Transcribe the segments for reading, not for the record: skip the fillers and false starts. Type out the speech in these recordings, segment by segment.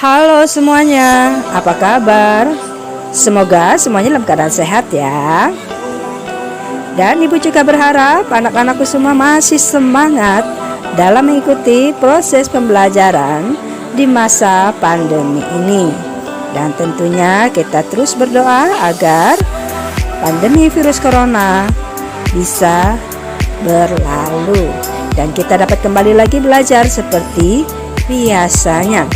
Halo semuanya, apa kabar? Semoga semuanya dalam keadaan sehat ya. Dan ibu juga berharap anak-anakku semua masih semangat dalam mengikuti proses pembelajaran di masa pandemi ini. Dan tentunya kita terus berdoa agar pandemi virus corona bisa berlalu dan kita dapat kembali lagi belajar seperti biasanya.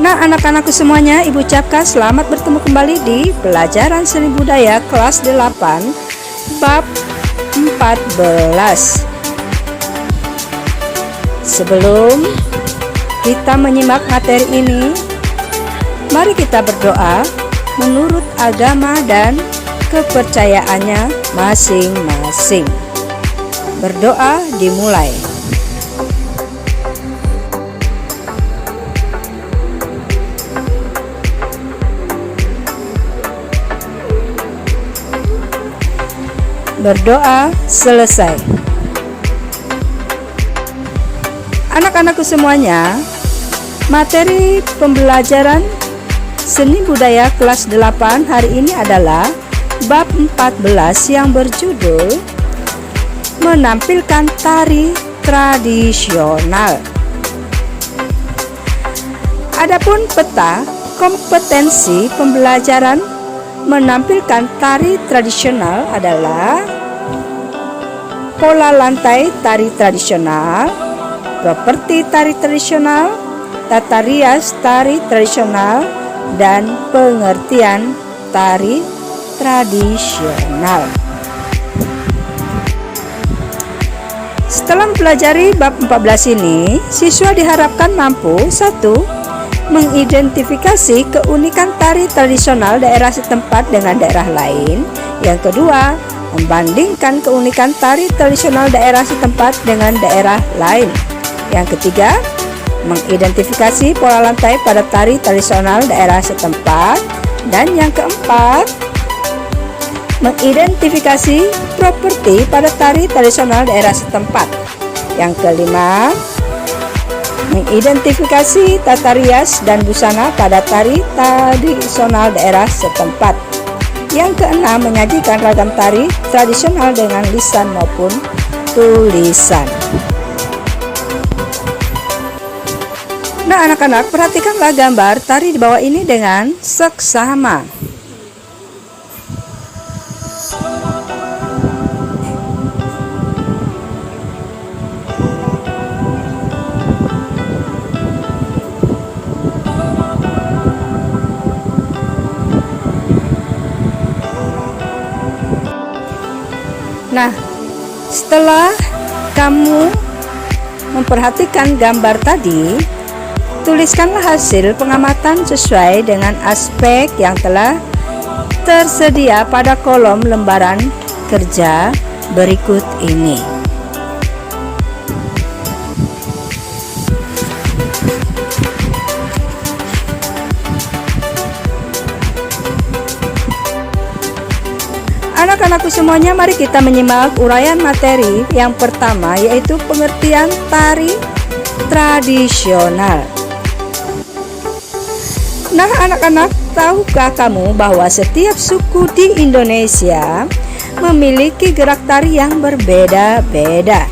Nah, anak-anakku semuanya, ibu ucapkan selamat bertemu kembali di pelajaran seni budaya kelas 8 bab 14. Sebelum kita menyimak materi ini, mari kita berdoa menurut agama dan kepercayaannya masing-masing. Berdoa dimulai. Berdoa selesai. Anak-anakku semuanya, materi pembelajaran seni budaya kelas 8 hari ini adalah bab 14 yang berjudul menampilkan tari tradisional. Adapun peta kompetensi pembelajaran menampilkan tari tradisional adalah pola lantai tari tradisional, properti tari tradisional, tata rias tari tradisional, dan pengertian tari tradisional. Setelah mempelajari bab 14 ini, siswa diharapkan mampu 1. Mengidentifikasi keunikan tari tradisional daerah setempat dengan daerah lain. Yang kedua, membandingkan keunikan tari tradisional daerah setempat dengan daerah lain. Yang ketiga, mengidentifikasi pola lantai pada tari tradisional daerah setempat. Dan yang keempat, mengidentifikasi properti pada tari tradisional daerah setempat. Yang kelima, mengidentifikasi tata rias dan busana pada tari tradisional daerah setempat. Yang keenam, menyajikan ragam tari tradisional dengan lisan maupun tulisan. Nah, anak-anak, perhatikanlah gambar tari di bawah ini dengan seksama. Nah, setelah kamu memperhatikan gambar tadi, tuliskanlah hasil pengamatan sesuai dengan aspek yang telah tersedia pada kolom lembaran kerja berikut ini. Anak-anakku semuanya, mari kita menyimak uraian materi yang pertama, yaitu pengertian tari tradisional. Nah, anak-anak, tahukah kamu bahwa setiap suku di Indonesia memiliki gerak tari yang berbeda-beda?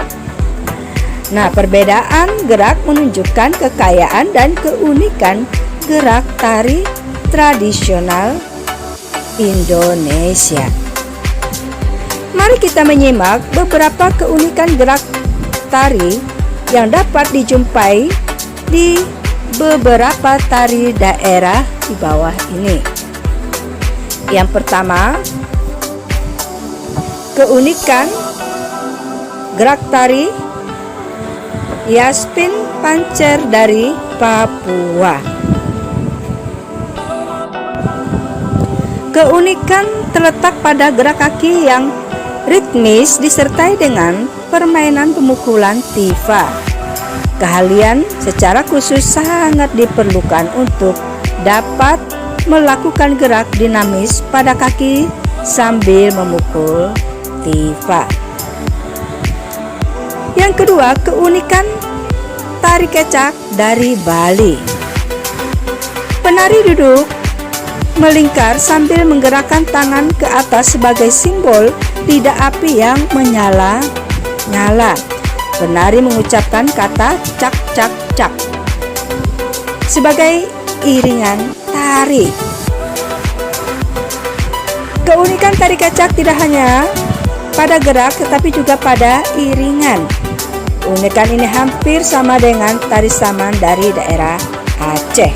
Nah, perbedaan gerak menunjukkan kekayaan dan keunikan gerak tari tradisional Indonesia. Mari kita menyimak beberapa keunikan gerak tari yang dapat dijumpai di beberapa tari daerah di bawah ini. Yang pertama, keunikan gerak tari Yaspin Pancer dari Papua. Keunikan terletak pada gerak kaki yang ritmis disertai dengan permainan pemukulan tifa. Keahlian secara khusus sangat diperlukan untuk dapat melakukan gerak dinamis pada kaki sambil memukul tifa. Yang kedua, keunikan tari kecak dari Bali. Penari duduk melingkar sambil menggerakkan tangan ke atas sebagai simbol lidah api yang menyala-nyala. Penari mengucapkan kata cak cak cak sebagai iringan tari. Keunikan tari kecak tidak hanya pada gerak tetapi juga pada iringan. Keunikan ini hampir sama dengan tari saman dari daerah Aceh.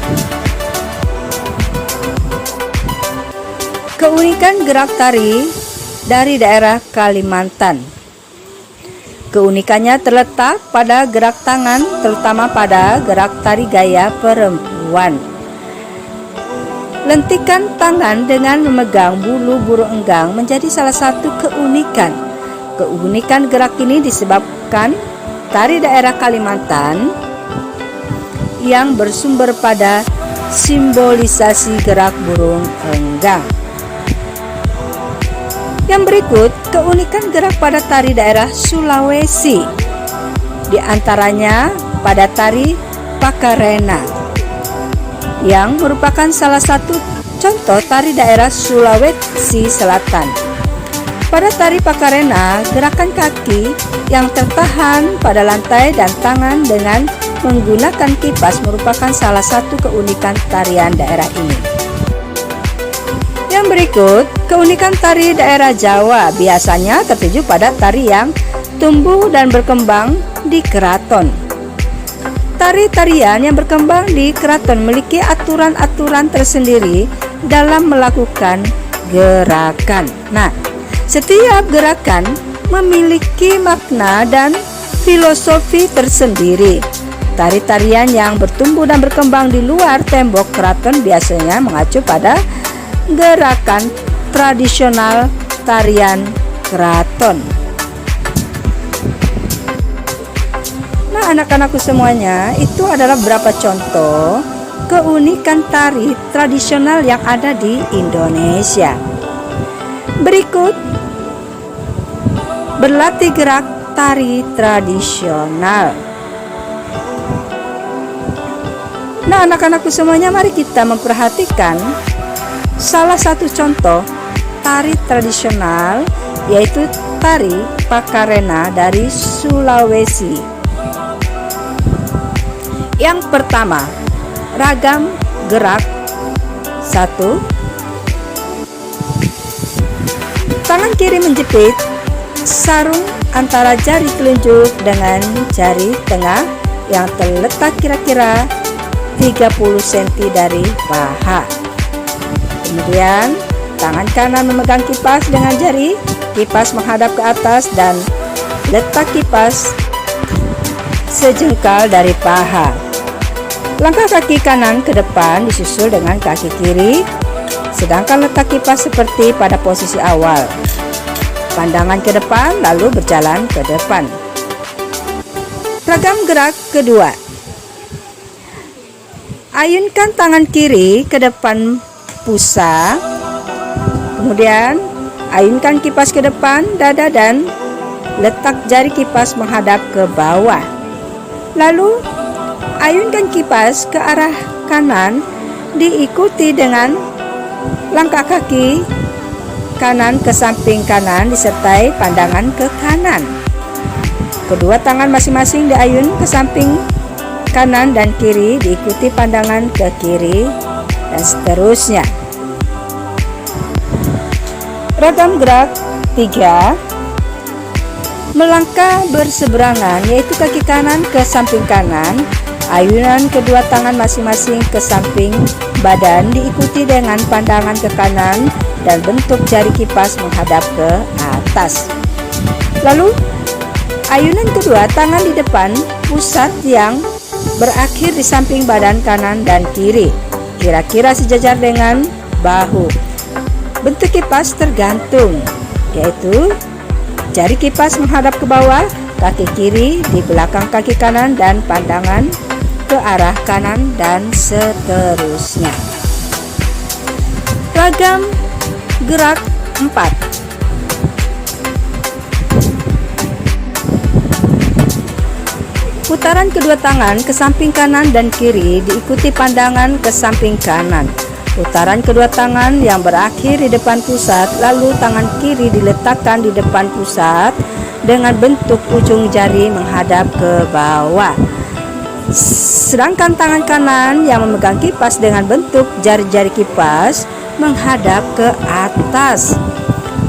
Keunikan gerak tari dari daerah Kalimantan. Keunikannya terletak pada gerak tangan, terutama pada gerak tari gaya perempuan. Lentikan tangan dengan memegang bulu burung enggang menjadi salah satu keunikan. Keunikan gerak ini disebabkan tari daerah Kalimantan yang bersumber pada simbolisasi gerak burung enggang. Yang berikut, keunikan gerak pada tari daerah Sulawesi, di antaranya pada tari Pakarena, yang merupakan salah satu contoh tari daerah Sulawesi Selatan. Pada tari Pakarena, gerakan kaki yang tertahan pada lantai dan tangan dengan menggunakan kipas merupakan salah satu keunikan tarian daerah ini. Yang berikut, keunikan tari daerah Jawa biasanya tertuju pada tari yang tumbuh dan berkembang di keraton. Tari-tarian yang berkembang di keraton memiliki aturan-aturan tersendiri dalam melakukan gerakan. Nah, setiap gerakan memiliki makna dan filosofi tersendiri. Tari-tarian yang bertumbuh dan berkembang di luar tembok keraton biasanya mengacu pada gerakan tradisional tarian keraton. Nah, anak-anakku semuanya, itu adalah beberapa contoh keunikan tari tradisional yang ada di Indonesia. Berikut berlatih gerak tari tradisional. Nah, anak-anakku semuanya, mari kita memperhatikan salah satu contoh tari tradisional, yaitu tari Pakarena dari Sulawesi. Yang pertama, ragam gerak. 1. Tangan kiri menjepit sarung antara jari telunjuk dengan jari tengah yang terletak kira-kira 30 cm dari paha. Kemudian tangan kanan memegang kipas dengan jari, kipas menghadap ke atas dan letak kipas sejengkal dari paha. Langkah kaki kanan ke depan disusul dengan kaki kiri, sedangkan letak kipas seperti pada posisi awal. Pandangan ke depan lalu berjalan ke depan. Ragam gerak kedua. Ayunkan tangan kiri ke depan pusat, kemudian ayunkan kipas ke depan dada dan letak jari kipas menghadap ke bawah. Lalu ayunkan kipas ke arah kanan diikuti dengan langkah kaki kanan ke samping kanan disertai pandangan ke kanan. Kedua tangan masing-masing diayun ke samping kanan dan kiri diikuti pandangan ke kiri dan seterusnya. Ragam gerak 3. Melangkah berseberangan, yaitu kaki kanan ke samping kanan, ayunan kedua tangan masing-masing ke samping badan diikuti dengan pandangan ke kanan dan bentuk jari kipas menghadap ke atas. Lalu ayunan kedua tangan di depan pusat yang berakhir di samping badan kanan dan kiri, kira-kira sejajar dengan bahu. Bentuk kipas tergantung, yaitu jari kipas menghadap ke bawah, kaki kiri di belakang kaki kanan dan pandangan ke arah kanan dan seterusnya. Ragam gerak 4. Putaran kedua tangan ke samping kanan dan kiri diikuti pandangan ke samping kanan. Putaran kedua tangan yang berakhir di depan pusat, lalu tangan kiri diletakkan di depan pusat dengan bentuk ujung jari menghadap ke bawah. Sedangkan tangan kanan yang memegang kipas dengan bentuk jari-jari kipas menghadap ke atas.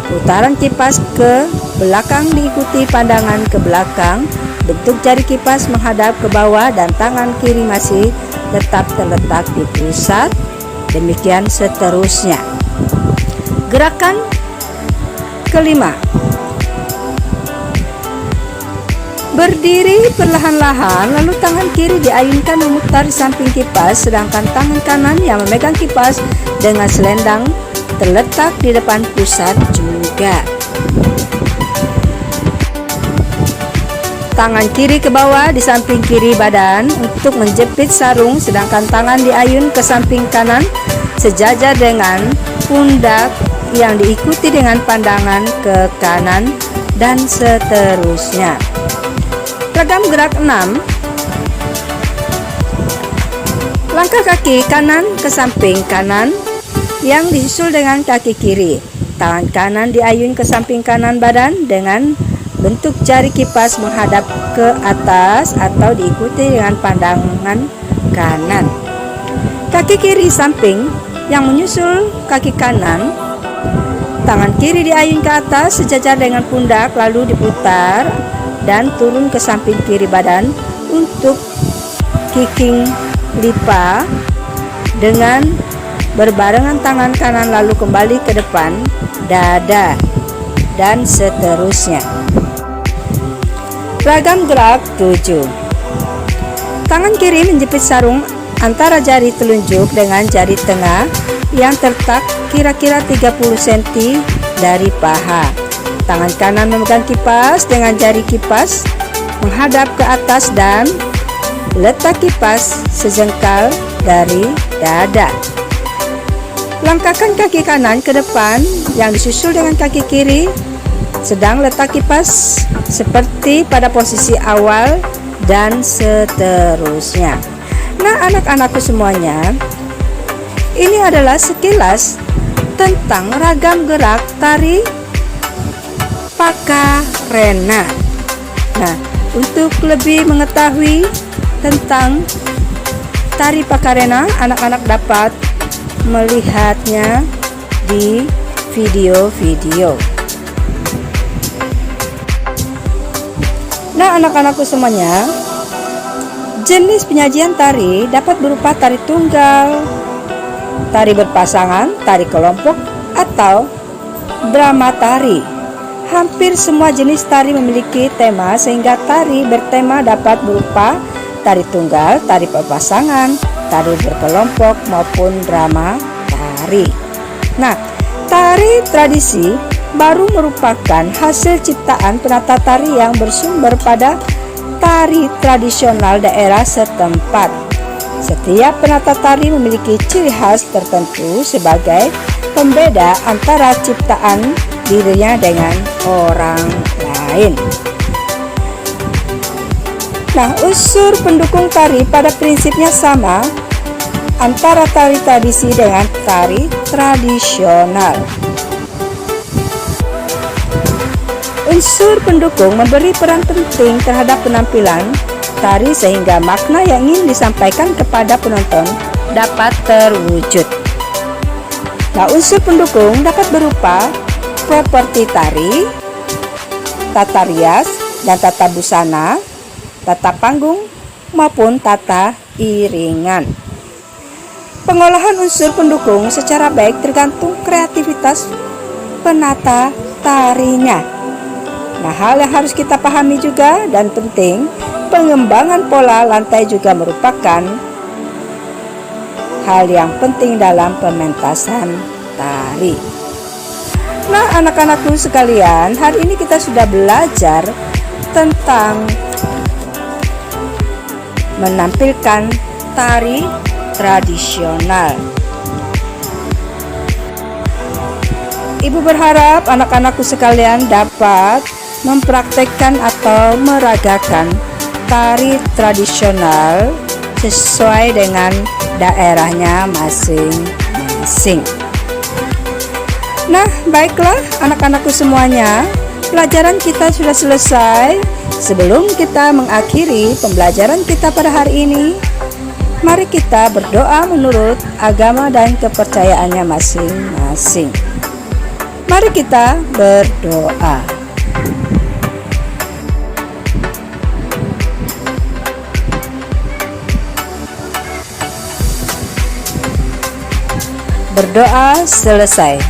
Putaran kipas ke belakang diikuti pandangan ke belakang, bentuk jari kipas menghadap ke bawah dan tangan kiri masih tetap terletak di pusat. Demikian seterusnya. Gerakan kelima. Berdiri perlahan-lahan, lalu tangan kiri diayunkan memutar di samping kipas, sedangkan tangan kanan yang memegang kipas dengan selendang terletak di depan pusat juga. Tangan kiri ke bawah di samping kiri badan untuk menjepit sarung, sedangkan tangan diayun ke samping kanan sejajar dengan pundak yang diikuti dengan pandangan ke kanan dan seterusnya. Ragam gerak 6. Langkah kaki kanan ke samping kanan yang disusul dengan kaki kiri. Tangan kanan diayun ke samping kanan badan dengan bentuk jari kipas menghadap ke atas atau diikuti dengan pandangan kanan. Kaki kiri samping yang menyusul kaki kanan. Tangan kiri diayun ke atas sejajar dengan pundak, lalu diputar dan turun ke samping kiri badan untuk kicking lipa dengan berbarengan tangan kanan, lalu kembali ke depan dada dan seterusnya. Ragam gerak 7. Tangan kiri menjepit sarung antara jari telunjuk dengan jari tengah yang terletak kira-kira 30 cm dari paha. Tangan kanan memegang kipas dengan jari kipas menghadap ke atas dan letak kipas sejengkal dari dada. Langkahkan kaki kanan ke depan yang disusul dengan kaki kiri, sedang letak kipas seperti pada posisi awal dan seterusnya. Nah, anak-anakku semuanya, ini adalah sekilas tentang ragam gerak tari Pakarena. Nah, untuk lebih mengetahui tentang tari Pakarena, anak-anak dapat melihatnya di video-video. Nah, anak-anakku semuanya, jenis penyajian tari dapat berupa tari tunggal, tari berpasangan, tari kelompok, atau drama tari. Hampir semua jenis tari memiliki tema, sehingga tari bertema dapat berupa tari tunggal, tari berpasangan, tari berkelompok, maupun drama tari. Nah, tari tradisi baru merupakan hasil ciptaan penata tari yang bersumber pada tari tradisional daerah setempat. Setiap penata tari memiliki ciri khas tertentu sebagai pembeda antara ciptaan dirinya dengan orang lain. Nah, unsur pendukung tari pada prinsipnya sama antara tari tradisi dengan tari tradisional. Unsur pendukung memberi peran penting terhadap penampilan tari sehingga makna yang ingin disampaikan kepada penonton dapat terwujud. Nah, unsur pendukung dapat berupa properti tari, tata rias dan tata busana, tata panggung maupun tata iringan. Pengolahan unsur pendukung secara baik tergantung kreativitas penata tarinya. Nah, hal yang harus kita pahami juga dan penting, pengembangan pola lantai juga merupakan hal yang penting dalam pementasan tari. Nah, anak-anakku sekalian, hari ini kita sudah belajar tentang menampilkan tari tradisional. Ibu berharap anak-anakku sekalian dapat mempraktekkan atau meragakan tari tradisional sesuai dengan daerahnya masing-masing. Nah, baiklah anak-anakku semuanya, pelajaran kita sudah selesai. Sebelum kita mengakhiri pembelajaran kita pada hari ini, mari kita berdoa menurut agama dan kepercayaannya masing-masing. Mari kita berdoa. Berdoa selesai.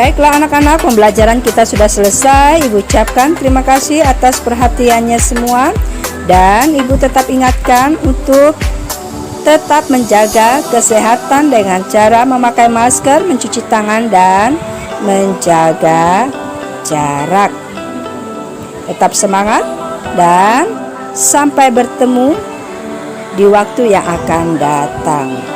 Baiklah anak-anak, pembelajaran kita sudah selesai. Ibu ucapkan terima kasih atas perhatiannya semua. Dan Ibu tetap ingatkan untuk tetap menjaga kesehatan dengan cara memakai masker, mencuci tangan, dan menjaga jarak. Tetap semangat dan sampai bertemu di waktu yang akan datang.